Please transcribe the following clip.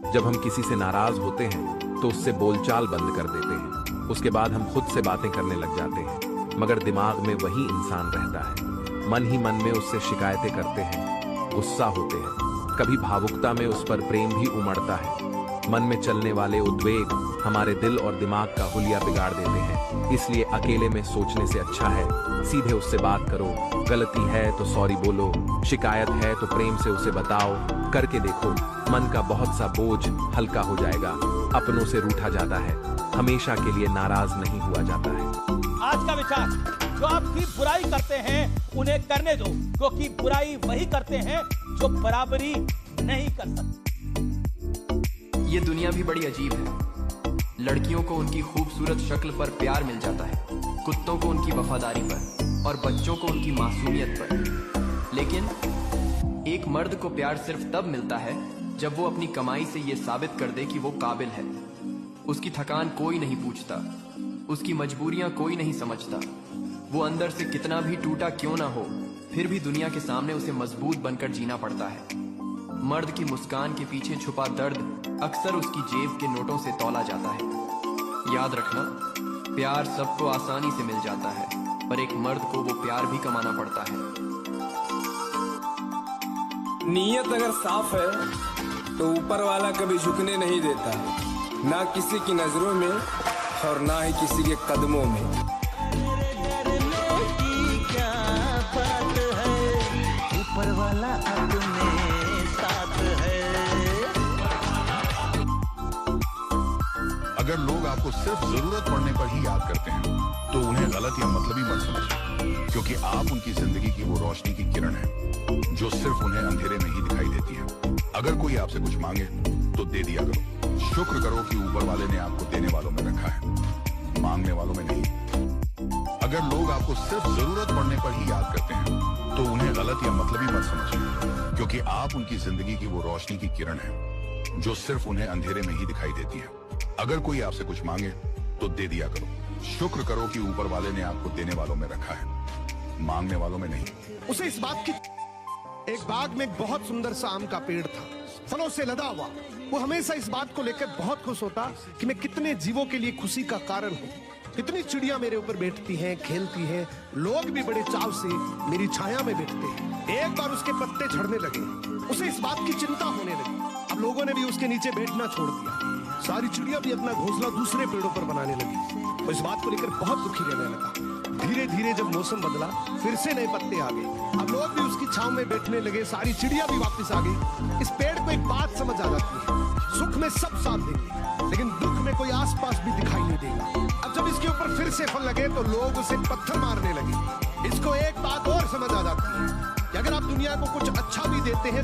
जब हम किसी से नाराज होते हैं तो उससे बोलचाल बंद कर देते हैं। उसके बाद हम खुद से बातें करने लग जाते हैं, मगर दिमाग में वही इंसान रहता है। मन ही मन में उससे शिकायतें करते हैं, गुस्सा होते हैं, कभी भावुकता में उस पर प्रेम भी उमड़ता है। मन में चलने वाले उद्वेग हमारे दिल और दिमाग का हुलिया बिगाड़ देते हैं। इसलिए अकेले में सोचने से अच्छा है सीधे उससे बात करो। गलती है तो सॉरी बोलो, शिकायत है तो प्रेम से उसे बताओ। करके देखो, मन का बहुत सा बोझ हल्का हो जाएगा। अपनों से रूठा जाता है, हमेशा के लिए नाराज नहीं हुआ जाता है। आज का विचार, जो आपकी बुराई करते हैं उन्हें करने दो, क्योंकि बुराई वही करते हैं जो बराबरी नहीं कर सकते। ये दुनिया भी बड़ी अजीब है। लड़कियों को उनकी खूबसूरत शक्ल पर प्यार मिल जाता है, कुत्तों को उनकी वफादारी पर और बच्चों को उनकी मासूमियत पर। लेकिन एक मर्द को प्यार सिर्फ तब मिलता है जब वो अपनी कमाई से ये साबित कर दे कि वो काबिल है। उसकी थकान कोई नहीं पूछता, उसकी मजबूरियां कोई नहीं समझता। वो अंदर से कितना भी टूटा क्यों ना हो, फिर भी दुनिया के सामने उसे मजबूत बनकर जीना पड़ता है। मर्द की मुस्कान के पीछे छुपा दर्द अक्सर उसकी जेब के नोटों से तौला जाता है। याद रखना, प्यार सबको आसानी से मिल जाता है, पर एक मर्द को वो प्यार भी कमाना पड़ता है। नीयत अगर साफ है तो ऊपर वाला कभी झुकने नहीं देता, ना किसी की नजरों में और ना ही किसी के कदमों में। क्या बात है, ऊपर वाला अपने साथ है। अगर लोग आपको सिर्फ जरूरत पड़ने पर ही याद करते हैं तो उन्हें गलत या मतलबी मत समझें, क्योंकि आप उनकी जिंदगी की वो रोशनी की किरण है जो सिर्फ उन्हें अंधेरे में ही दिखाई देती है। अगर कोई आपसे कुछ मांगे तो दे दिया करो। शुक्र करो कि ऊपर वाले ने आपको देने वालों में रखा है, मांगने वालों में नहीं। अगर लोग आपको सिर्फ जरूरत पड़ने पर ही याद करते हैं तो उन्हें गलत या मतलबी मत समझें, क्योंकि आप उनकी जिंदगी की वो रोशनी की किरण है जो सिर्फ उन्हें अंधेरे में ही दिखाई देती है। अगर कोई आपसे कुछ मांगे तो दे दिया करो। शुक्र करो कि ऊपर वाले ने आपको देने वालों में रखा है, मांगने वालों में नहीं। उसे इस बात की, एक बाग में एक बहुत सुंदर सा आम का पेड़ था, फलों से लदा हुआ। वो हमेशा इस बात को लेकर बहुत खुश होता कि मैं कितने जीवों के लिए खुशी का कारण हूँ। कितनी चिड़िया मेरे ऊपर बैठती हैं, खेलती हैं। लोग भी बड़े चाव से मेरी छाया में बैठते हैं। एक बार उसके पत्ते झड़ने लगे, उसे इस बात की चिंता होने लगी। अब लोगों ने भी उसके नीचे बैठना छोड़ दिया। सारी चिड़िया भी अपना घोंसला दूसरे पेड़ों पर बनाने लगी। वो इस बात को लेकर बहुत दुखी रहने लगा। धीरे धीरे जब मौसम बदला, फिर से नए पत्ते आ गए। अब लोग भी उसकी छांव में बैठने लगे, सारी चिड़िया भी वापस आ गई। इस पेड़ को एक बात समझ आ जाती है, सुख में सब साथ देंगे, लेकिन दुख में कोई आसपास भी दिखाई नहीं देगा। अब जब इसके ऊपर फिर से फल लगे तो लोग उसे पत्थर मारने लगे। इसको एक बात और समझ आ जाती है कि अगर आप दुनिया को कुछ अच्छा भी देते हैं